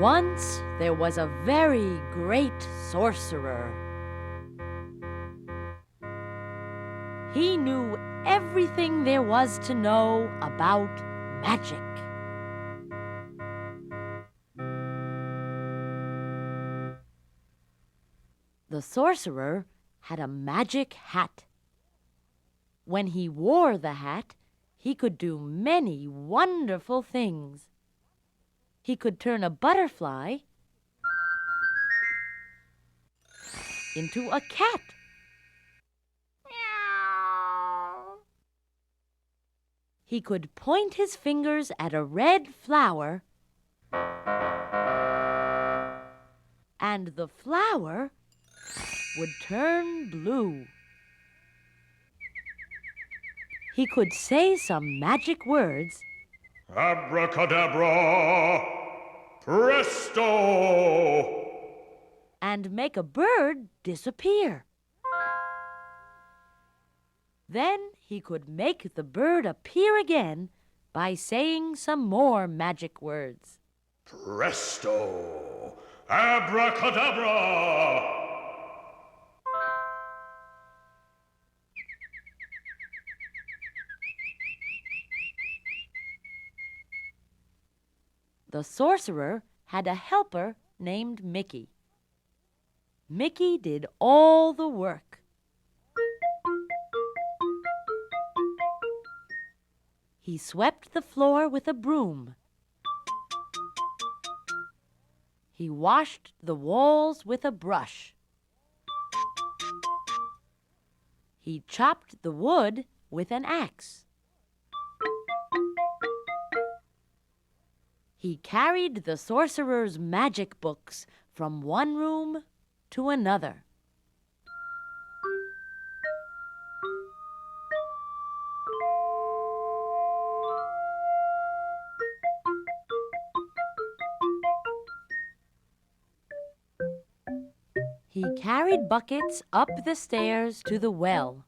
Once there was a very great sorcerer. He knew everything there was to know about magic. The sorcerer had a magic hat. When he wore the hat, he could do many wonderful things. He could turn a butterfly into a cat. He could point his fingers at a red flower, and the flower would turn blue. He could say some magic words. Abracadabra, presto! And make a bird disappear. Then he could make the bird appear again by saying some more magic words. Presto! Abracadabra! The sorcerer had a helper named Mickey. Mickey did all the work. He swept the floor with a broom. He washed the walls with a brush. He chopped the wood with an axe. He carried the sorcerer's magic books from one room to another. He carried buckets up the stairs to the well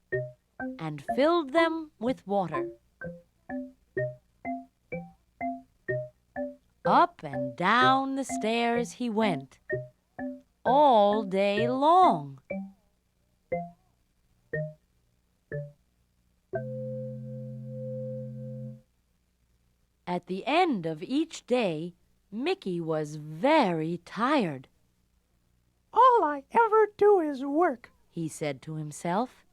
and filled them with water. Up and down the stairs he went, all day long. At the end of each day, Mickey was very tired. "All I ever do is work," he said to himself.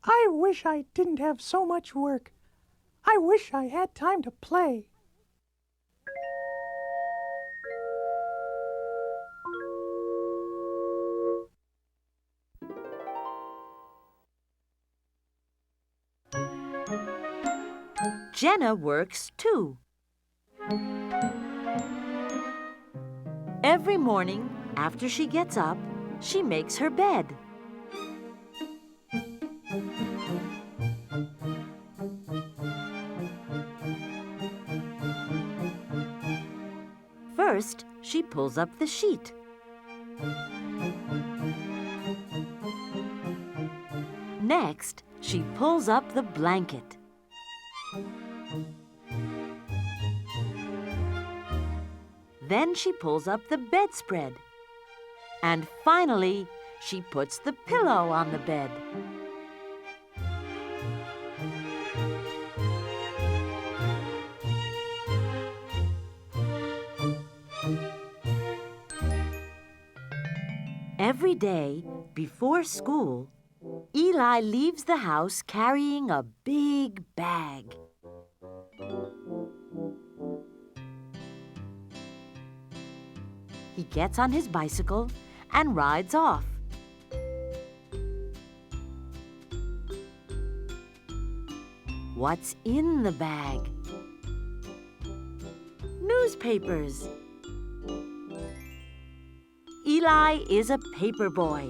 "I wish I didn't have so much work. I wish I had time to play." Jenna works too. Every morning, after she gets up, she makes her bed. First, she pulls up the sheet. Next, she pulls up the blanket. Then she pulls up the bedspread. And finally, she puts the pillow on the bed. Every day, before school, Eli leaves the house carrying a big bag. He gets on his bicycle and rides off. What's in the bag? Newspapers. Eli is a paper boy.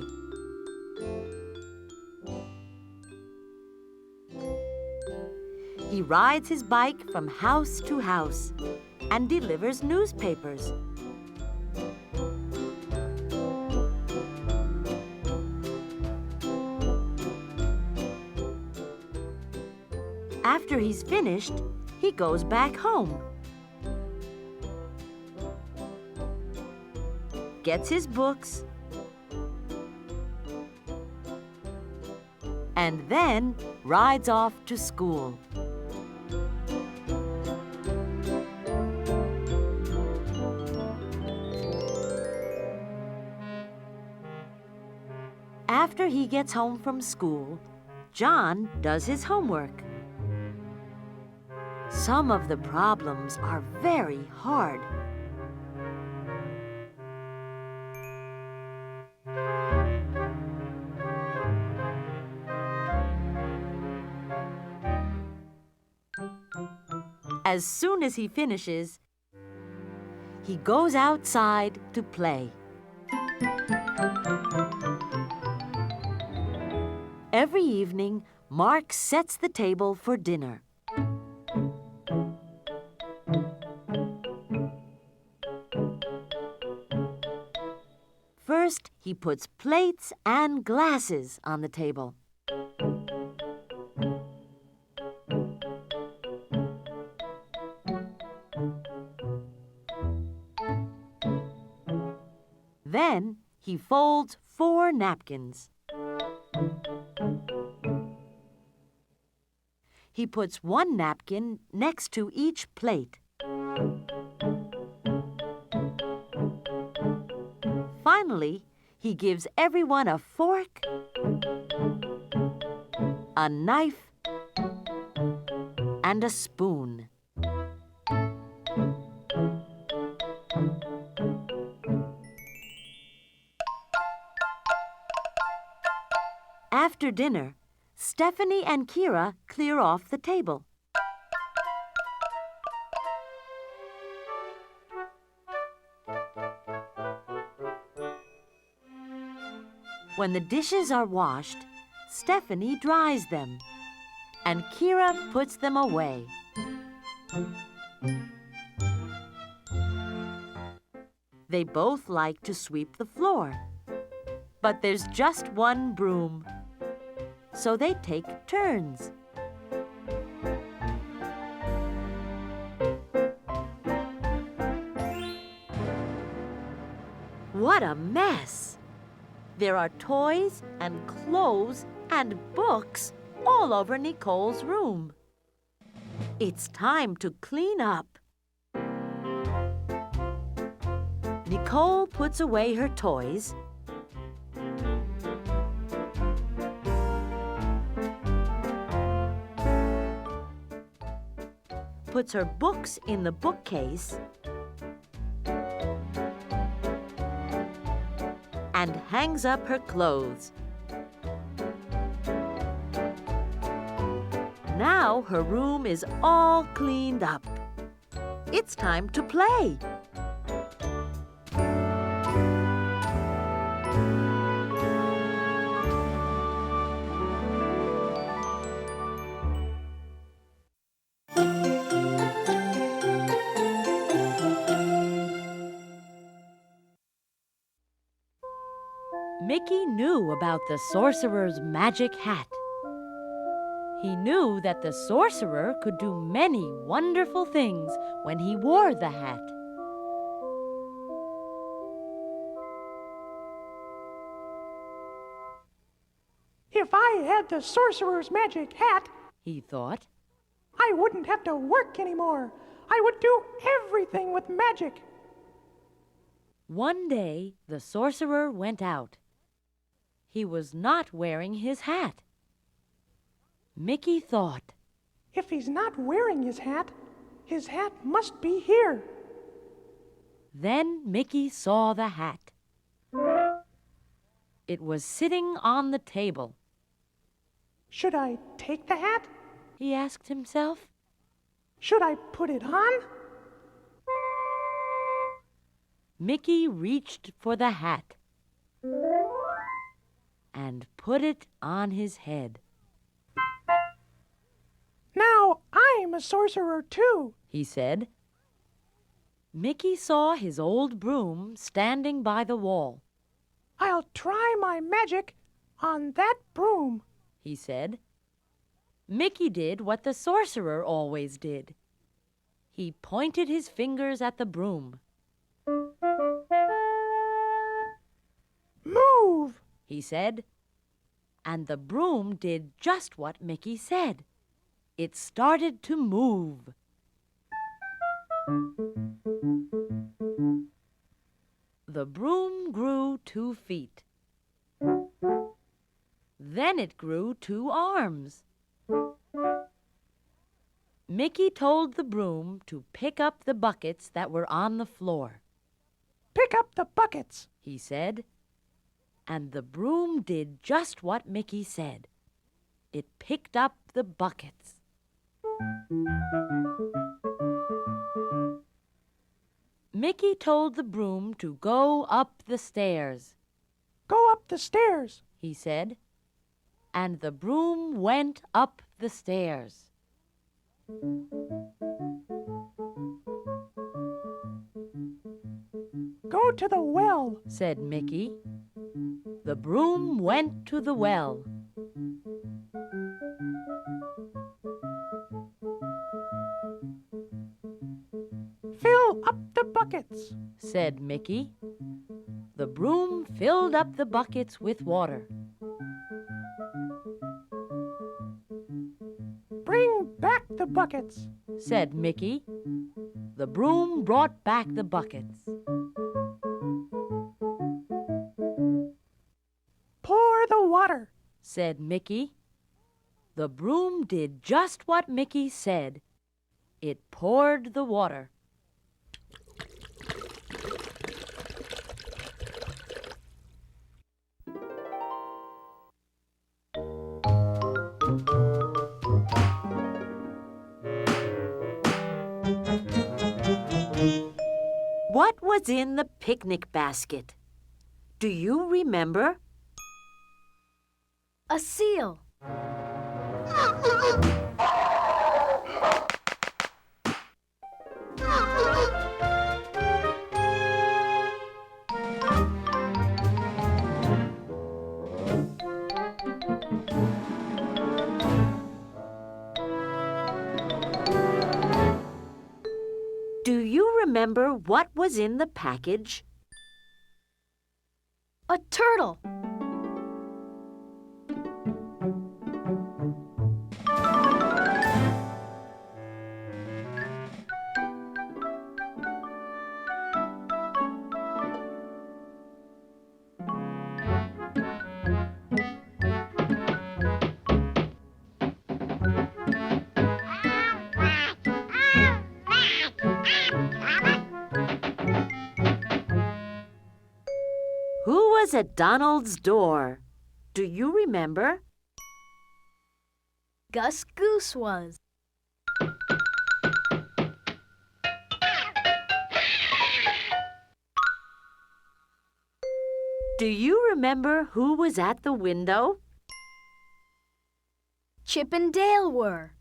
He rides his bike from house to house and delivers newspapers. After he's finished, he goes back home. gets his books, and then rides off to school. After he gets home from school, John does his homework. Some of the problems are very hard. As soon as he finishes, he goes outside to play. Every evening, Mark sets the table for dinner. First, he puts plates and glasses on the table. Then, he folds 4 napkins. He puts 1 napkin next to each plate. Finally, he gives everyone a fork, a knife, and a spoon. After dinner, Stephanie and Kira clear off the table. When the dishes are washed, Stephanie dries them, and Kira puts them away. They both like to sweep the floor, but there's just 1 broom, so they take turns. What a mess! There are toys and clothes and books all over Nicole's room. It's time to clean up. Nicole puts away her toys, puts her books in the bookcase, and hangs up her clothes. Now her room is all cleaned up. It's time to play. Mickey knew about the sorcerer's magic hat. He knew that the sorcerer could do many wonderful things when he wore the hat. If I had the sorcerer's magic hat, He thought, I wouldn't have to work anymore. I would do everything with magic. One day the sorcerer went out. He was not wearing his hat. Mickey thought, If he's not wearing his hat must be here. Then Mickey saw the hat. It was sitting on the table. Should I take the hat? He asked himself. Should I put it on? Mickey reached for the hat and put it on his head. Now I'm a sorcerer too, He said. Mickey saw his old broom standing by the wall. I'll try my magic on that broom. He said. Mickey did what the sorcerer always did. He pointed his fingers at the broom. he said. And the broom did just what Mickey said. It started to move. The broom grew 2 feet. Then it grew 2 arms. Mickey told the broom to pick up the buckets that were on the floor. Pick up the buckets, he said. And the broom did just what Mickey said. It picked up the buckets. Mickey told the broom to go up the stairs. Go up the stairs, he said. And the broom went up the stairs. Go to the well, said Mickey. The broom went to the well. Fill up the buckets, said Mickey. The broom filled up the buckets with water. Bring back the buckets, said Mickey. The broom brought back the buckets. Pour the water, said Mickey. The broom did just what Mickey said. It poured the water. What was in the picnic basket? Do you remember? A seal. Do you remember what was in the package? A turtle. Who was at Donald's door? Do you remember? Gus Goose was. Do you remember who was at the window? Chip and Dale were.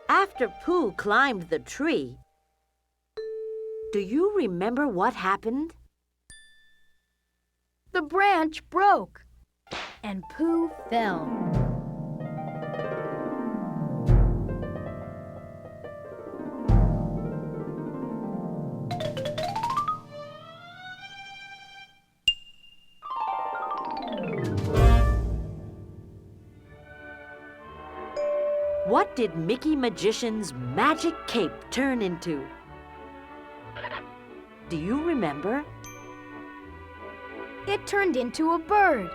After Pooh climbed the tree, do you remember what happened? The branch broke, and Pooh fell. What did Mickey Magician's magic cape turn into? Do you remember? It turned into a bird.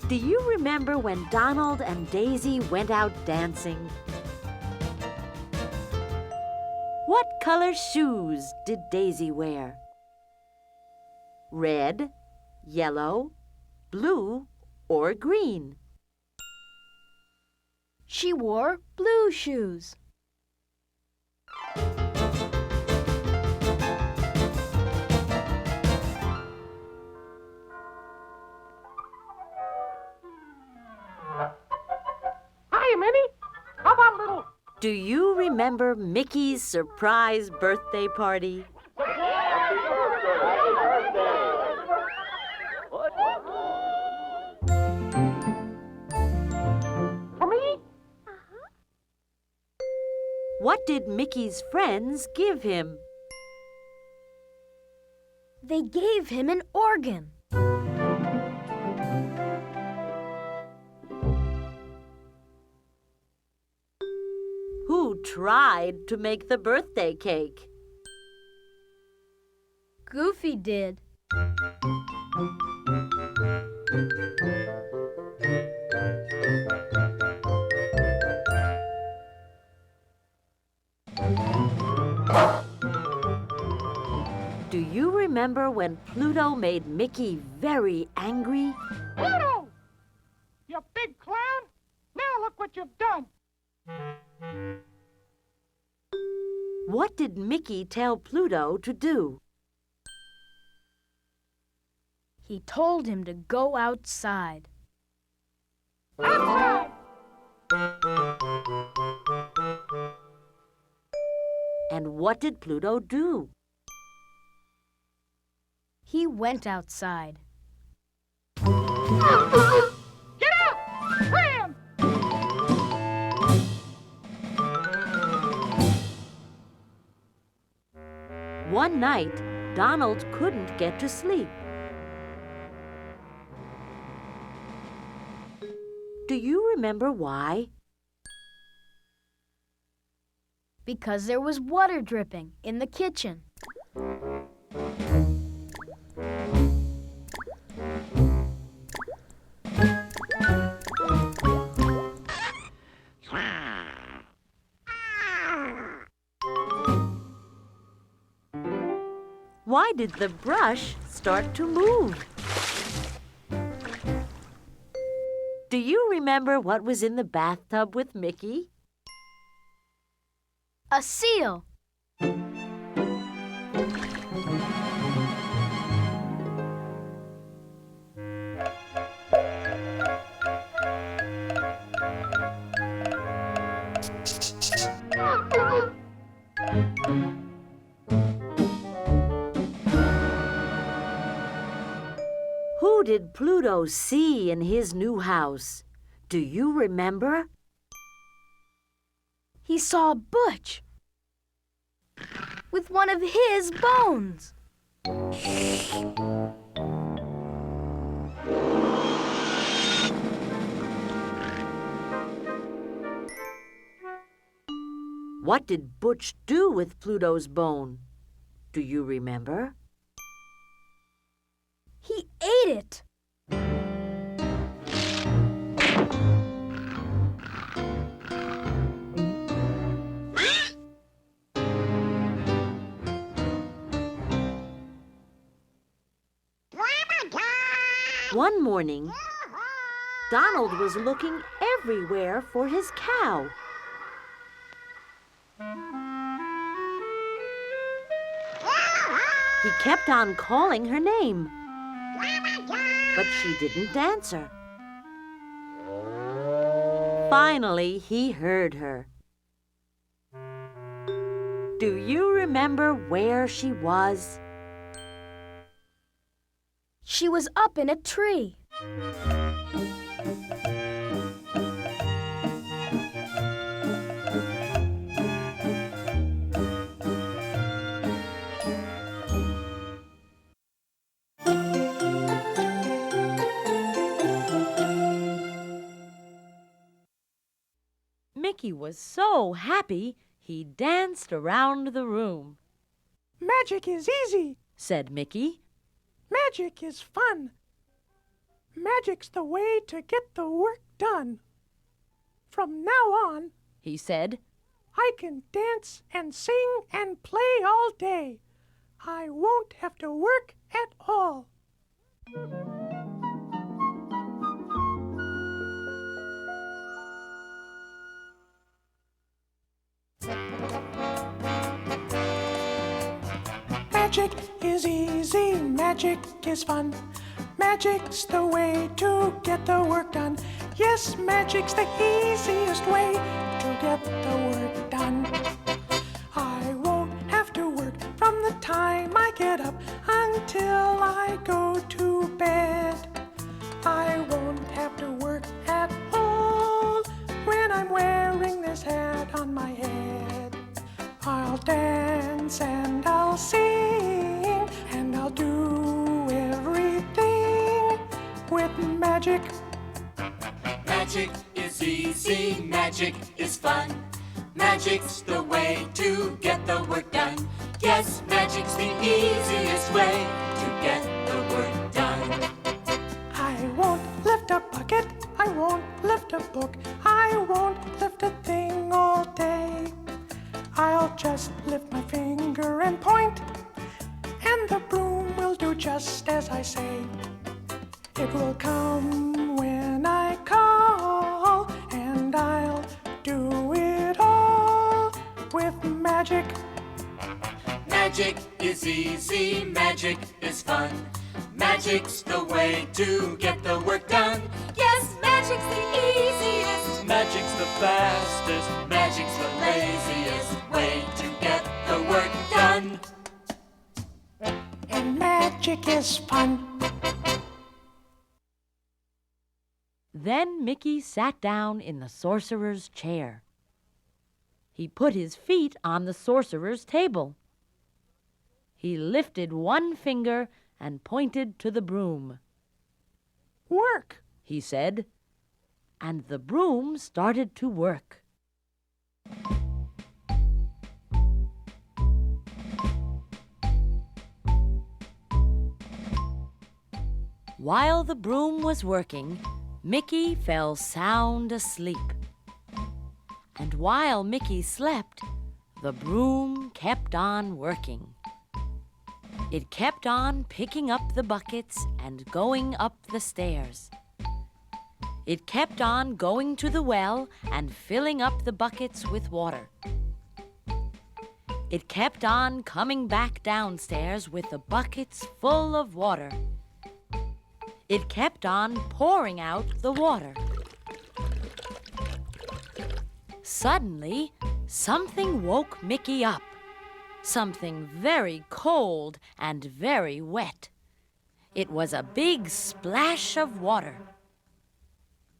Do you remember when Donald and Daisy went out dancing? What color shoes did Daisy wear? Red, yellow, blue, or green? She wore blue shoes. Hi, Minnie. How about a little Do you remember Mickey's surprise birthday party? What did Mickey's friends give him? They gave him an organ. Who tried to make the birthday cake? Goofy did. Do you remember when Pluto made Mickey very angry? Pluto! You big clown! Now look what you've done! What did Mickey tell Pluto to do? He told him to go outside. Outside! And what did Pluto do? He went outside. Get out! Ram! One night, Donald couldn't get to sleep. Do you remember why? Because there was water dripping in the kitchen. Why did the brush start to move? Do you remember what was in the bathtub with Mickey? A seal. Who did Pluto see in his new house? Do you remember? He saw Butch with one of his bones. What did Butch do with Pluto's bone? Do you remember? He ate it. One morning, Donald was looking everywhere for his cow. He kept on calling her name, but she didn't answer. Finally, he heard her. Do you remember where she was? She was up in a tree. Mickey was so happy, he danced around the room. Magic is easy, Said Mickey. magic is fun. Magic's the way to get the work done. From now on, He said. I can dance and sing and play all day. I won't have to work at all. Magic is easy, magic is fun. Magic's the way to get the work done. Yes, magic's the easiest way to get the work I get up until I go to bed. I won't have to work at all when I'm wearing this hat on my head. I'll dance and I'll sing and I'll do everything with magic. Magic is easy, magic is fun. Magic's the way to get the work done. Yes, magic's the easiest way to get the work done. I won't lift a bucket, I won't lift a book, I won't lift a thing all day. I'll just lift my finger and point, and the broom will do just as I say. It will come when I call, and I'll do it all with magic. Magic is easy, magic is fun. Magic's the way to get the work done. Yes, magic's the easiest. Magic's the fastest. Magic's the laziest way to get the work done. And magic is fun. Then Mickey sat down in the sorcerer's chair. He put his feet on the sorcerer's table. He lifted one finger and pointed to the broom. Work, he said, and the broom started to work. While the broom was working, Mickey fell sound asleep. And while Mickey slept, the broom kept on working. It kept on picking up the buckets and going up the stairs. It kept on going to the well and filling up the buckets with water. It kept on coming back downstairs with the buckets full of water. It kept on pouring out the water. Suddenly, something woke Mickey up. Something very cold and very wet. It was a big splash of water.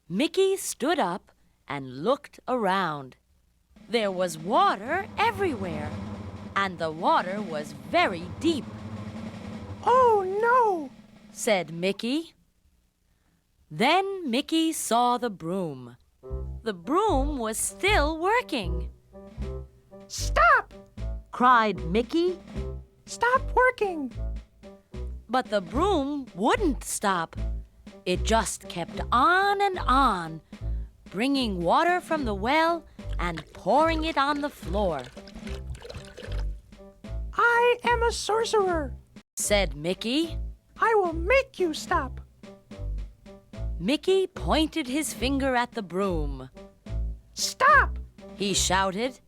Mickey stood up and looked around. There was water everywhere, and the water was very deep. Oh no, said Mickey. Then Mickey saw the broom. The broom was still working. Stop! cried Mickey. Stop working! But the broom wouldn't stop. It just kept on and on, bringing water from the well and pouring it on the floor. I am a sorcerer, said Mickey. I will make you stop. Mickey pointed his finger at the broom. Stop! he shouted.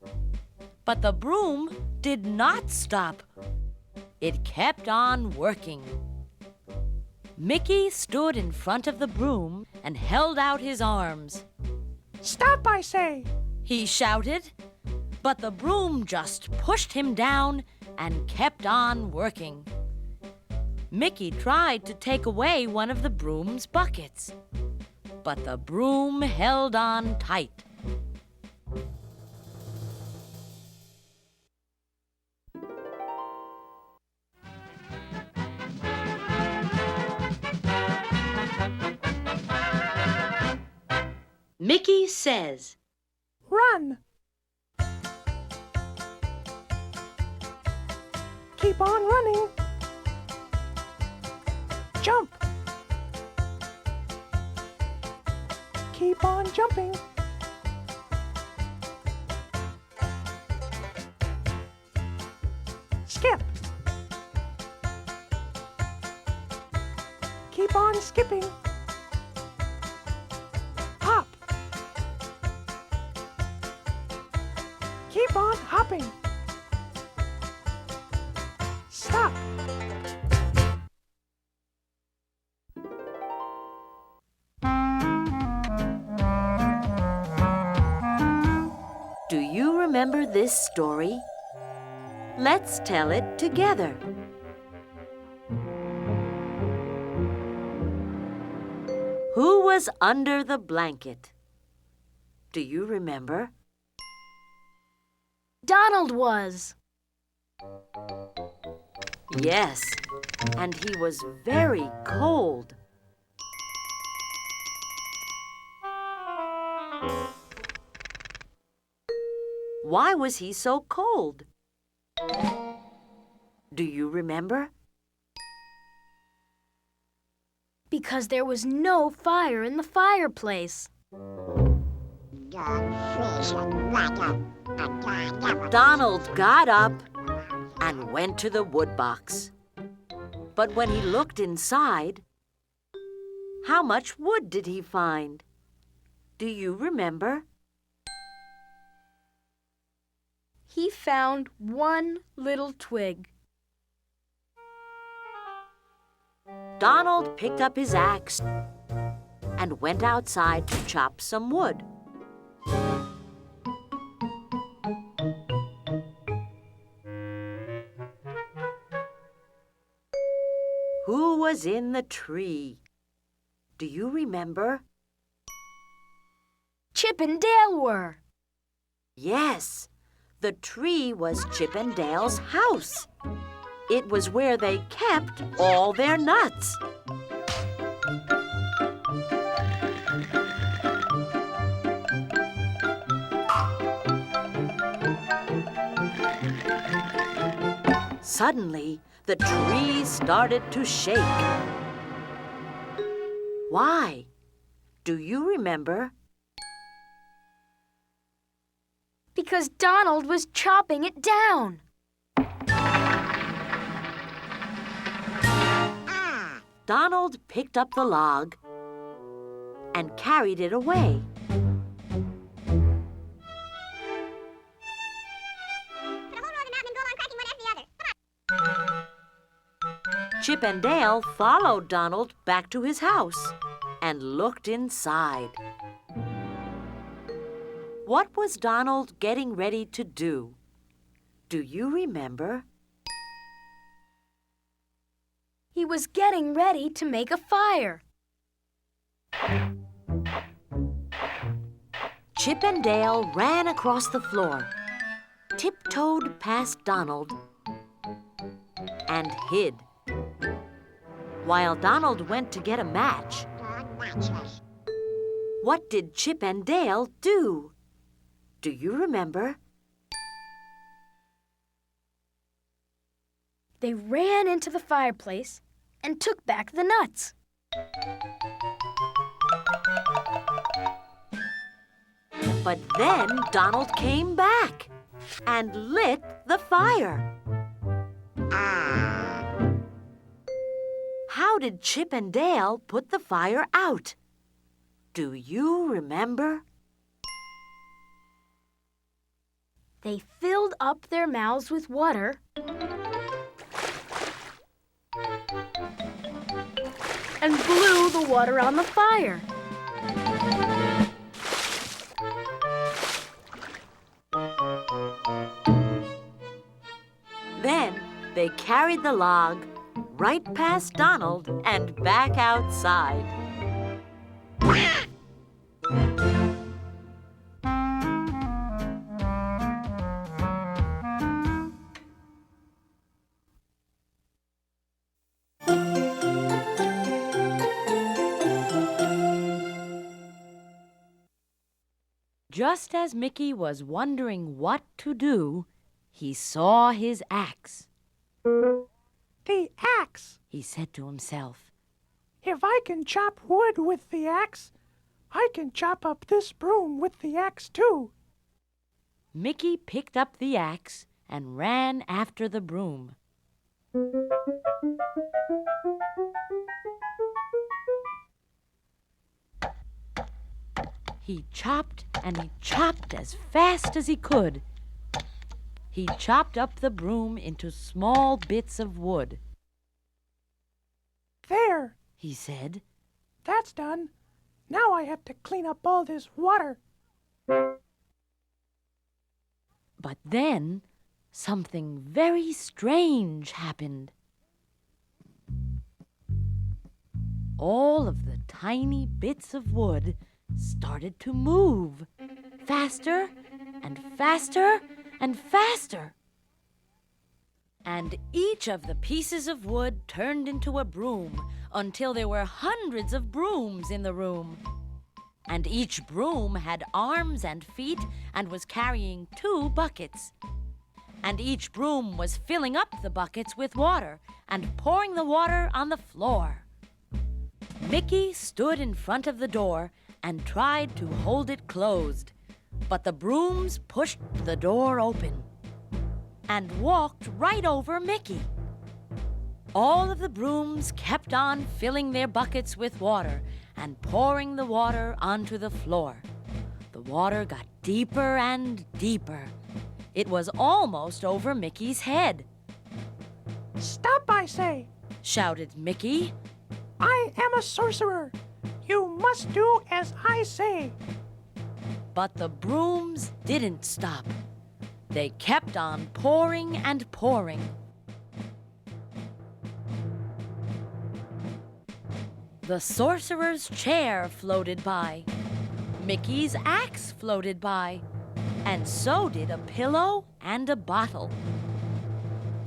But the broom did not stop. It kept on working. Mickey stood in front of the broom and held out his arms. Stop, I say! he shouted. But the broom just pushed him down and kept on working. Mickey tried to take away one of the broom's buckets, but the broom held on tight. Mickey says, Run! Keep on running. Jump! Keep on jumping. Skip! Keep on skipping. Hop! Keep on hopping. Stop! Do you remember this story? Let's tell it together. Who was under the blanket? Do you remember? Donald was. Yes, and he was very cold. Why was he so cold? Do you remember? Because there was no fire in the fireplace. Donald got up and went to the woodbox. But when he looked inside, how much wood did he find? Do you remember? He found one little twig. Donald picked up his axe and went outside to chop some wood. Who was in the tree? Do you remember? Chip and Dale were. Yes, the tree was Chip and Dale's house. It was where they kept all their nuts. Suddenly, the tree started to shake. Why? Do you remember? Because Donald was chopping it down. Donald picked up the log and carried it away. Chip and Dale followed Donald back to his house and looked inside. What was Donald getting ready to do? Do you remember? He was getting ready to make a fire. Chip and Dale ran across the floor, tiptoed past Donald, and hid. While Donald went to get a match, what did Chip and Dale do? Do you remember? They ran into the fireplace and took back the nuts. But then Donald came back and lit the fire. How did Chip and Dale put the fire out? Do you remember? They filled up their mouths with water and blew the water on the fire. Then they carried the log right past Donald and back outside. Just as Mickey was wondering what to do, he saw his axe. The axe! He said to himself. If I can chop wood with the axe, I can chop up this broom with the axe too. Mickey picked up the axe and ran after the broom. He chopped and he chopped as fast as he could. He chopped up the broom into small bits of wood. There, He said. that's done. Now I have to clean up all this water. But then something very strange happened. all of the tiny bits of wood started to move, faster and faster and faster. And each of the pieces of wood turned into a broom until there were hundreds of brooms in the room. And each broom had arms and feet and was carrying 2 buckets. And each broom was filling up the buckets with water and pouring the water on the floor. Mickey stood in front of the door and tried to hold it closed, but the brooms pushed the door open and walked right over Mickey. All of the brooms kept on filling their buckets with water and pouring the water onto the floor. The water got deeper and deeper. It was almost over Mickey's head. Stop, I say! Shouted Mickey. I am a sorcerer. You must do as I say. But the brooms didn't stop. They kept on pouring and pouring. The sorcerer's chair floated by. Mickey's axe floated by. And so did a pillow and a bottle.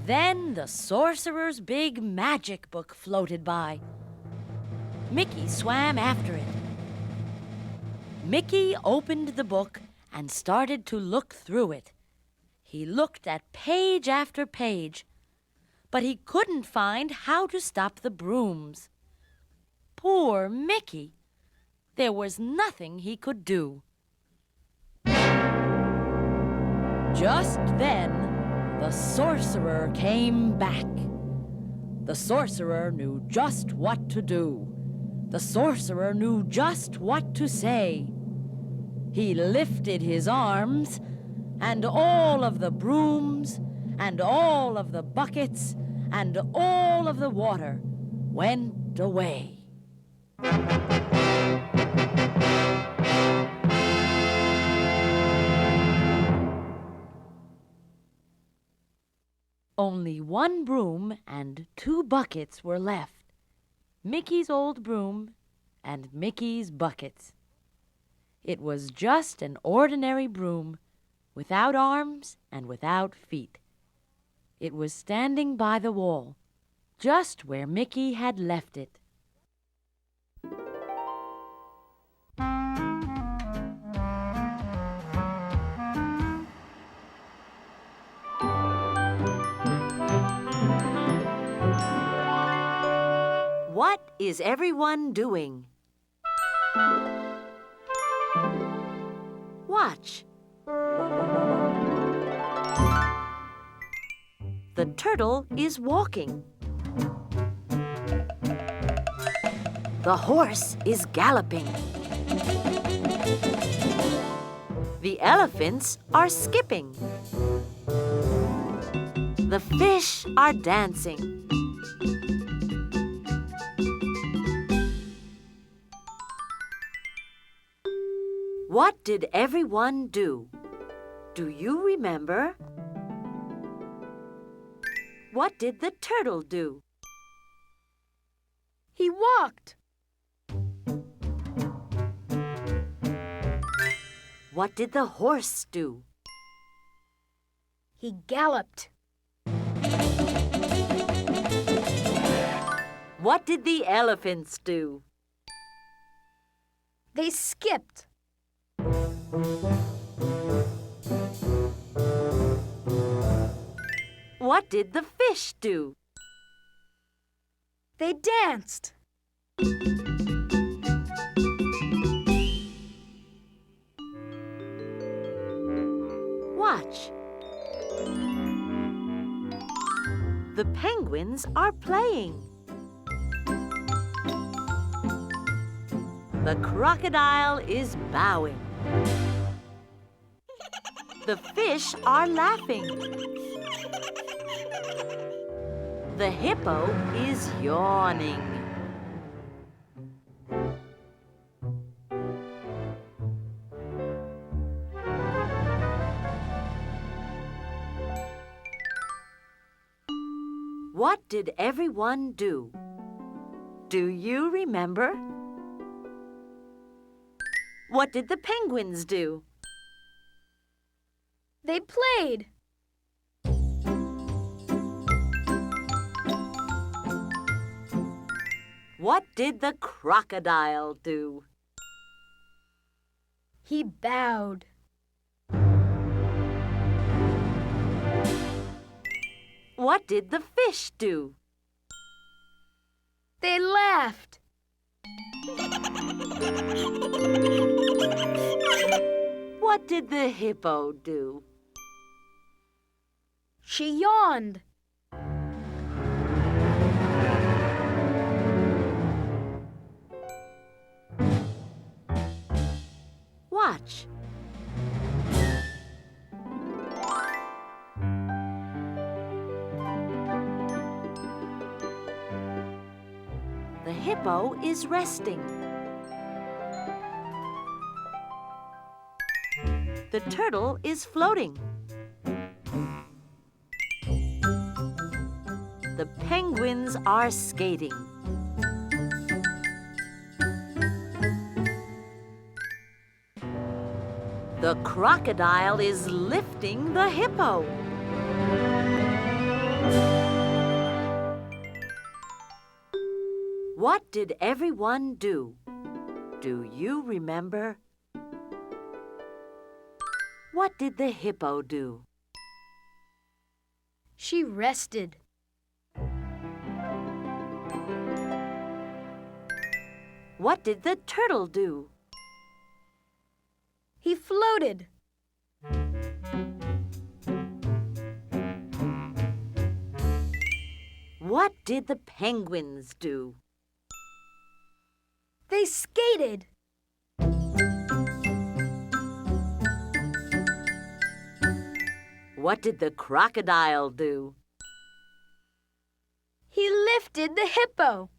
Then the sorcerer's big magic book floated by. Mickey swam after it. Mickey opened the book and started to look through it. He looked at page after page, but he couldn't find how to stop the brooms. Poor Mickey! There was nothing he could do. Just then, the sorcerer came back. The sorcerer knew just what to do. The sorcerer knew just what to say. He lifted his arms, and all of the brooms, and all of the buckets, and all of the water went away. Only 1 broom and 2 buckets were left. Mickey's old broom and Mickey's buckets. It was just an ordinary broom, without arms and without feet. It was standing by the wall, just where Mickey had left it. What is everyone doing? Watch. The turtle is walking. The horse is galloping. The elephants are skipping. The fish are dancing. What did everyone do? Do you remember? What did the turtle do? He walked. What did the horse do? He galloped. What did the elephants do? They skipped. What did the fish do? They danced. Watch. The penguins are playing. The crocodile is bowing. The fish are laughing. The hippo is yawning. What did everyone do? Do you remember? What did the penguins do? They played. What did the crocodile do? He bowed. What did the fish do? They laughed. What did the hippo do? She yawned. Watch. The hippo is resting. The turtle is floating. The penguins are skating. The crocodile is lifting the hippo. What did everyone do? Do you remember? What did the hippo do? She rested. What did the turtle do? He floated. What did the penguins do? They skated. What did the crocodile do? He lifted the hippo.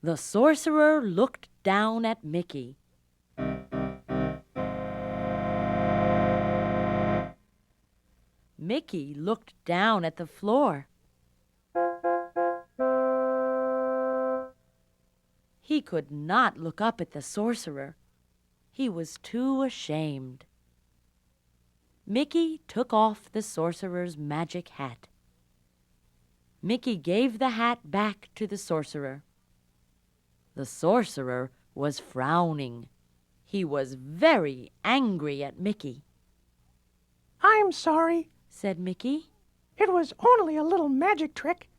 The sorcerer looked down at Mickey. Mickey looked down at the floor. He could not look up at the sorcerer. He was too ashamed. Mickey took off the sorcerer's magic hat. Mickey gave the hat back to the sorcerer. The sorcerer was frowning. He was very angry at Mickey. I'm sorry, Said Mickey. it was only a little magic trick.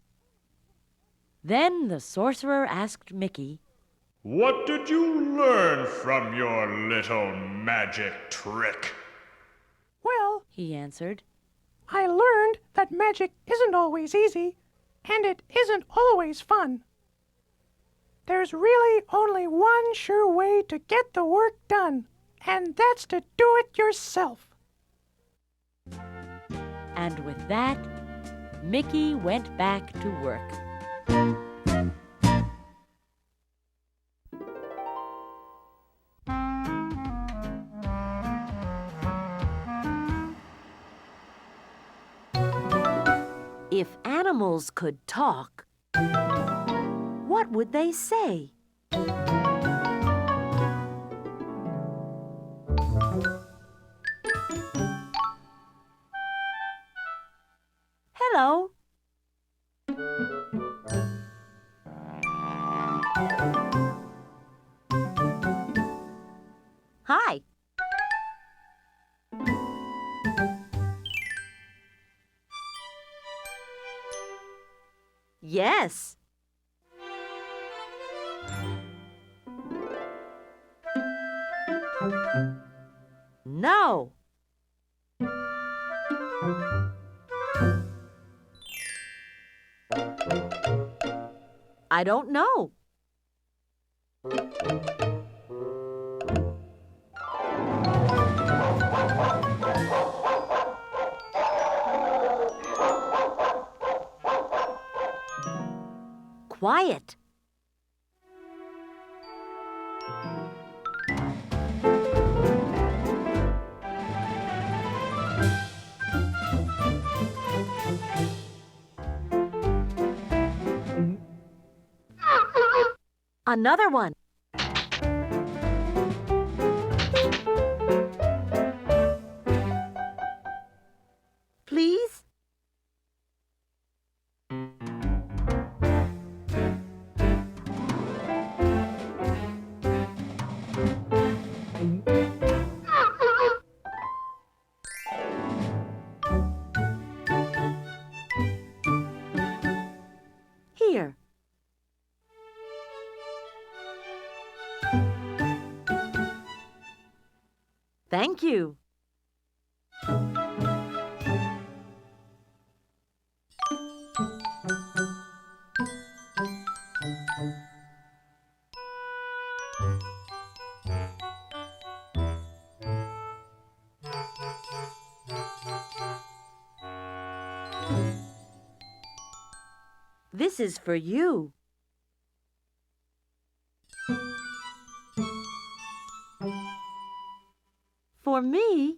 Then the sorcerer asked Mickey, What did you learn from your little magic trick? Well, he answered. I learned that magic isn't always easy, and it isn't always fun. There's really only one sure way to get the work done, and that's to do it yourself. And with that, Mickey went back to work. If animals could talk, what would they say? Hello. Hi. Yes. No. I don't know. quiet. Another one. Please? Here. Thank you. This is for you. For me?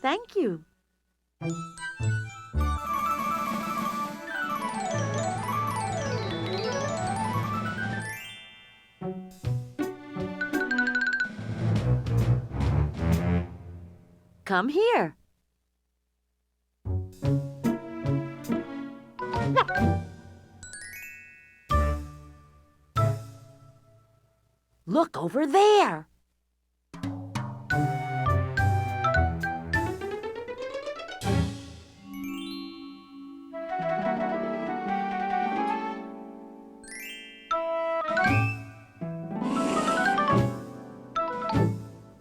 Thank you. Come here. Look over there.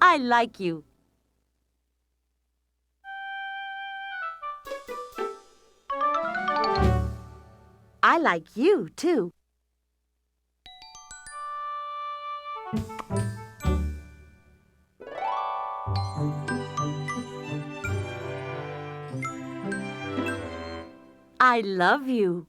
I like you. I like you, too. I love you.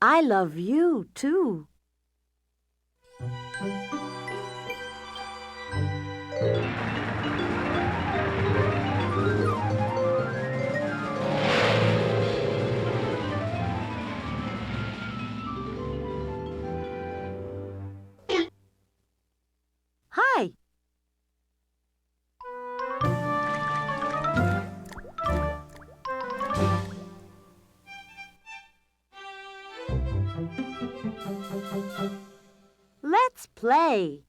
I love you, too. Hi. Let's play.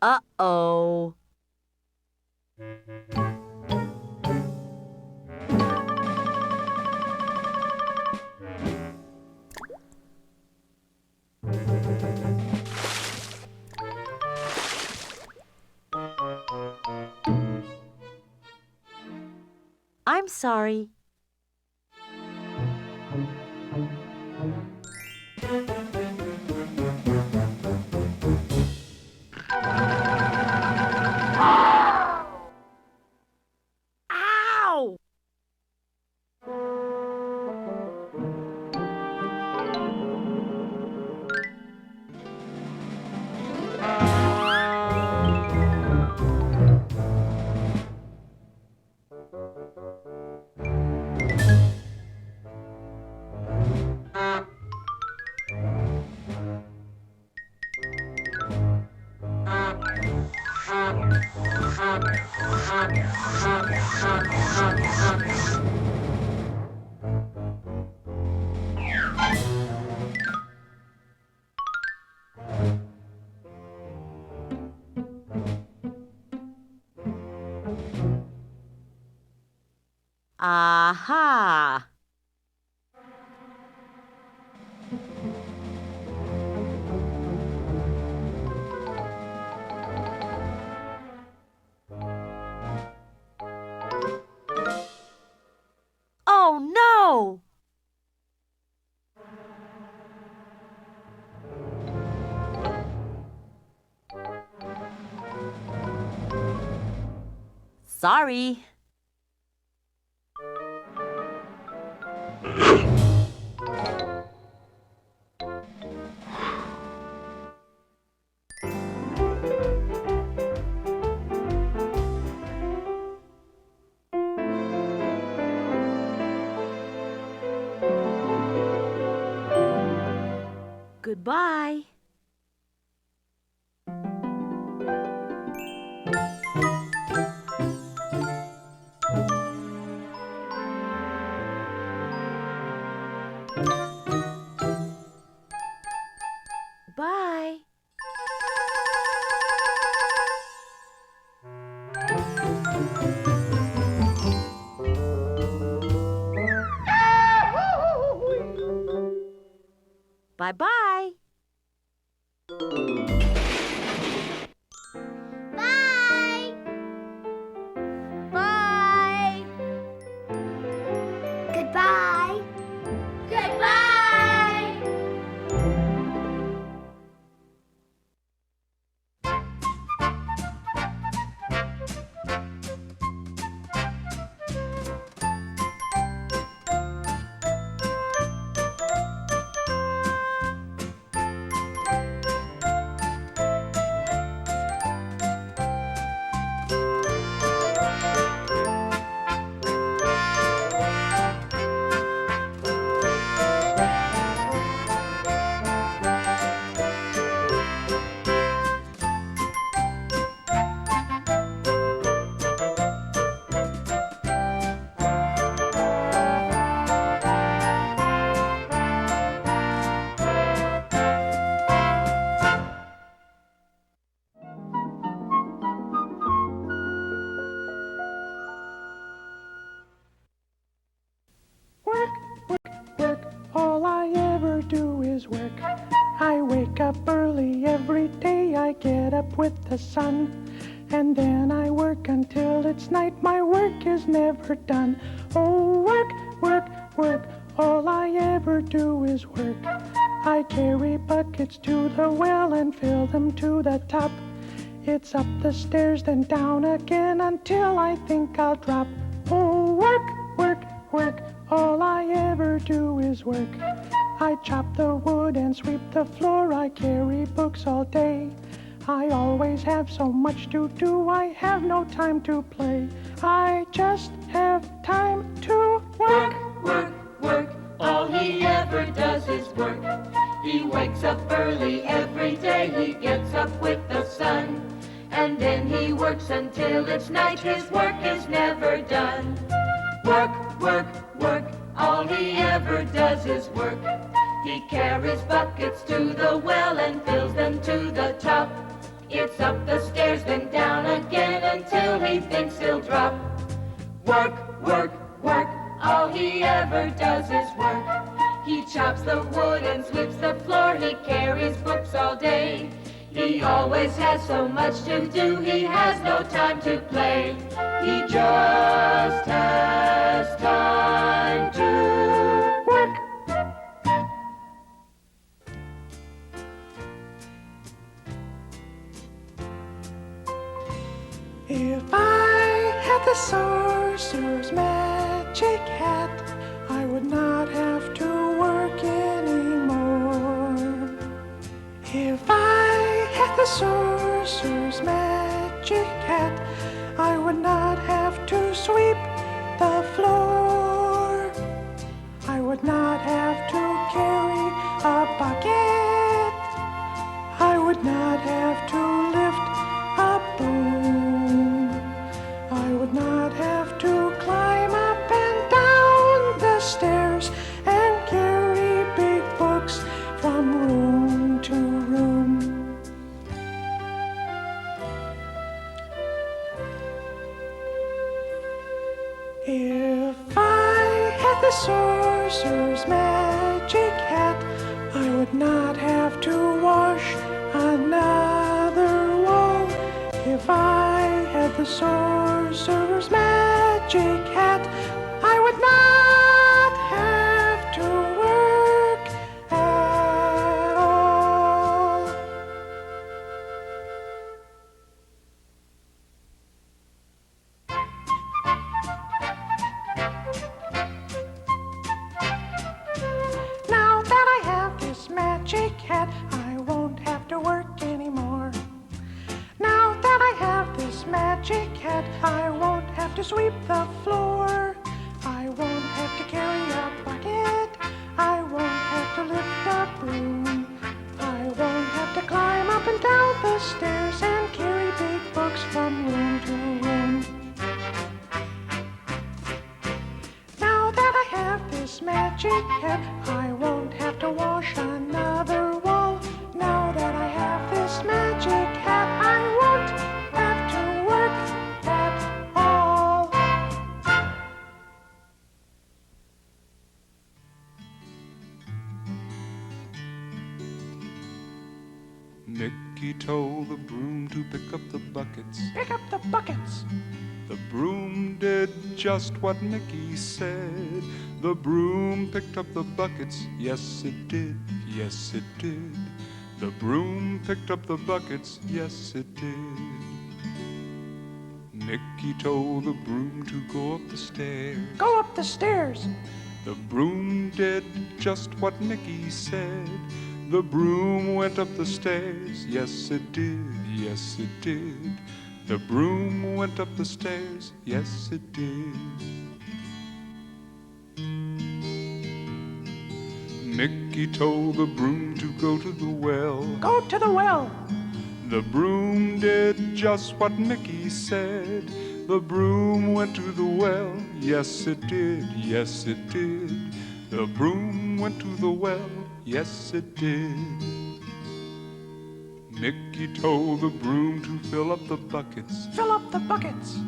Uh-oh. I'm sorry. Ow! Aha! Oh no! Sorry. Goodbye. Bye. Bye-bye. Bye! Bye! Goodbye! Goodbye! Work, all I ever do is work. I wake up early every day, I get up with the sun. And then I work until it's night, my work is never done. Oh, work, all I ever do is work. I carry buckets to the well and fill them to the top. It's up the stairs, then down again until I think I'll drop. Oh, work, all I ever do is work. I chop the wood and sweep the floor, I carry books all day. I always have so much to do, I have no time to play. I just have time to work. Work, all he ever does is work. He wakes up early every day, he gets up with the sun. And then he works until it's night, his work is never done. Work, all he ever does is work. He carries buckets to the well and fills them to the top. It's up the stairs, then down again until he thinks he'll drop. Work, all he ever does is work. He chops the wood and sweeps the floor, he carries books all day. He always has so much to do, he has no time to play. He just has time to work. If I had the sorcerer's magic hat, I would not have to work anymore. If I had the sorcerer's magic hat, I would not have to sweep the floor. I would not have to carry a bucket. I would not have to lift a broom. I would not have to climb up and down the stairs and carry big books from room to room. If I had the sorcerer's magic hat, I would not have to wash another wall. If I had the sorcerer's magic hat, I would not have to work at all. Now that I have this magic hat, I won't have to work anymore. Now that I have this magic hat, I won't have to sweep the floor. I won't have to carry a bucket. I won't have to lift a broom. I won't have to climb up and down the stairs and carry big books from room to room. Now that I have this magic hat, I won't have to wash another wall. Now that I have this magic hat, I won't have to work at all. Mickey told the broom to pick up the buckets. Pick up the buckets. The broom did just what Mickey said. The broom picked up the buckets. Yes, it did. Yes, it did. The broom picked up the buckets. Yes, it did. Mickey told the broom to go up the stairs. Go up the stairs. The broom did just what Mickey said. The broom went up the stairs. Yes, it did. Yes, it did. The broom went up the stairs. Yes, it did. Mickey told the broom to go to the well. Go to the well. The broom did just what Mickey said. The broom went to the well. Yes, it did. Yes, it did. The broom went to the well. Yes, it did. Mickey told the broom to fill up the buckets. Fill up the buckets.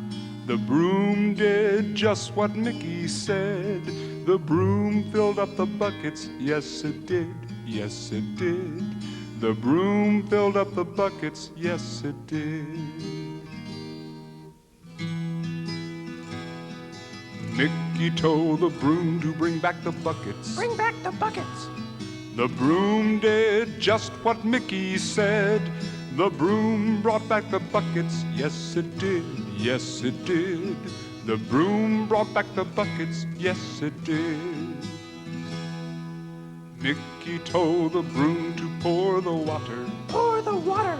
The broom did just what Mickey said. The broom filled up the buckets. Yes, it did. Yes, it did. The broom filled up the buckets. Yes, it did. Mickey told the broom to bring back the buckets. Bring back the buckets. The broom did just what Mickey said. The broom brought back the buckets. Yes, it did. Yes, it did. The broom brought back the buckets. Yes, it did. Mickey told the broom to pour the water. Pour the water.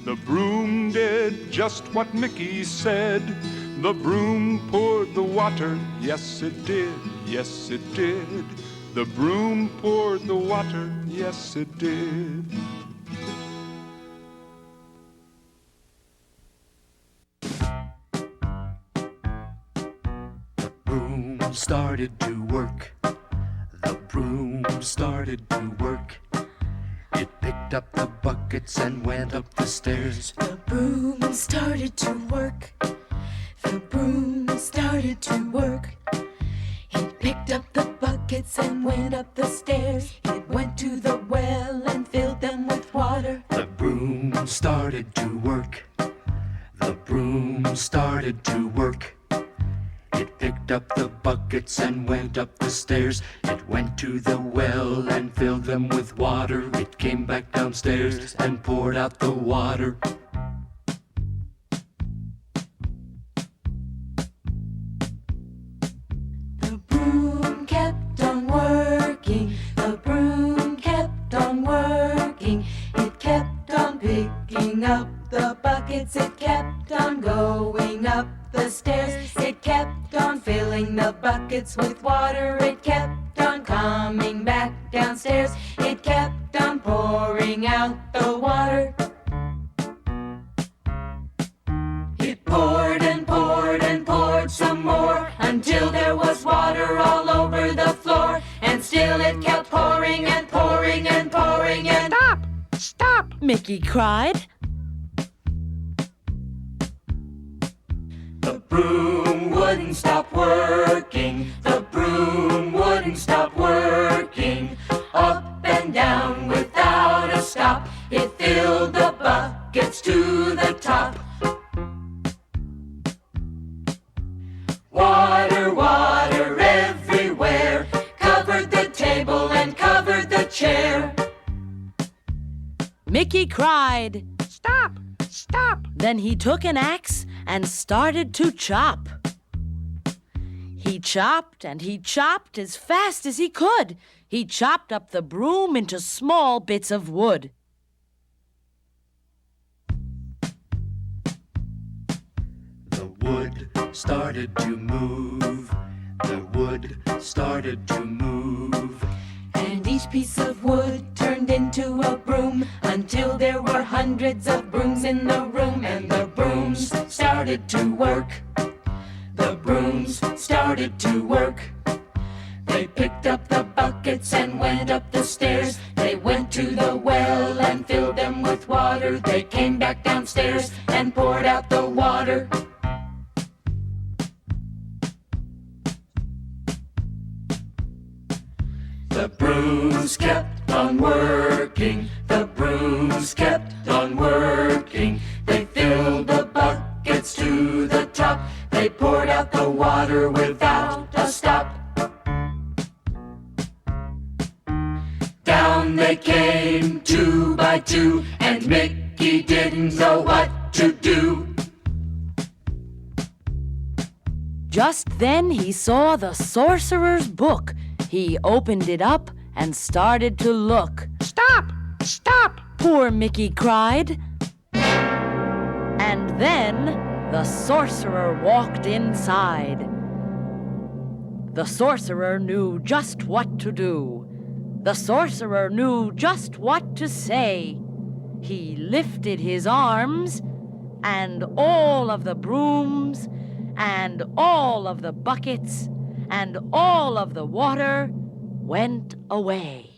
The broom did just what Mickey said. The broom poured the water. Yes, it did. Yes, it did. The broom poured the water. Yes, it did. The broom started to work. The broom started to work. It picked up the buckets and went up the stairs. The broom started to work. The broom started to work. It picked up the buckets and went up the stairs. It went to the well and filled them with water. The broom started to work. The broom started to work. It picked up the buckets and went up the stairs. It went to the well and filled them with water. It came back downstairs and poured out the water. The broom kept on working. The broom kept on working. It kept on picking up the buckets. It kept on going up the stairs. It kept on filling the buckets with water. It kept on coming back downstairs. It kept on pouring out the water. It poured and poured and poured some more until there was water all over the floor. And still it kept pouring and pouring and pouring and... Stop! Stop! Mickey cried. The broom would wouldn't stop working. The broom wouldn't stop working. Up and down without a stop. It filled the buckets to the top. Water, water everywhere. Covered the table and covered the chair. Mickey cried. Stop! Stop! Then he took an axe and started to chop. He chopped and he chopped as fast as he could. He chopped up the broom into small bits of wood. The wood started to move. The wood started to move. And each piece of wood turned into a broom until there were hundreds of brooms in the room. And the brooms started to work. The brooms started to work. They picked up the buckets and went up the stairs. They went to the well and filled them with water. They came back downstairs and poured out the water. The brooms kept on working. The brooms kept on working. They filled the buckets to the top. They poured out the water without a stop. Down they came two by two, and Mickey didn't know what to do. Just then he saw the sorcerer's book. He opened it up and started to look. Stop! Stop! Poor Mickey cried. And then the sorcerer walked inside. The sorcerer knew just what to do. The sorcerer knew just what to say. He lifted his arms, and all of the brooms, and all of the buckets, and all of the water went away.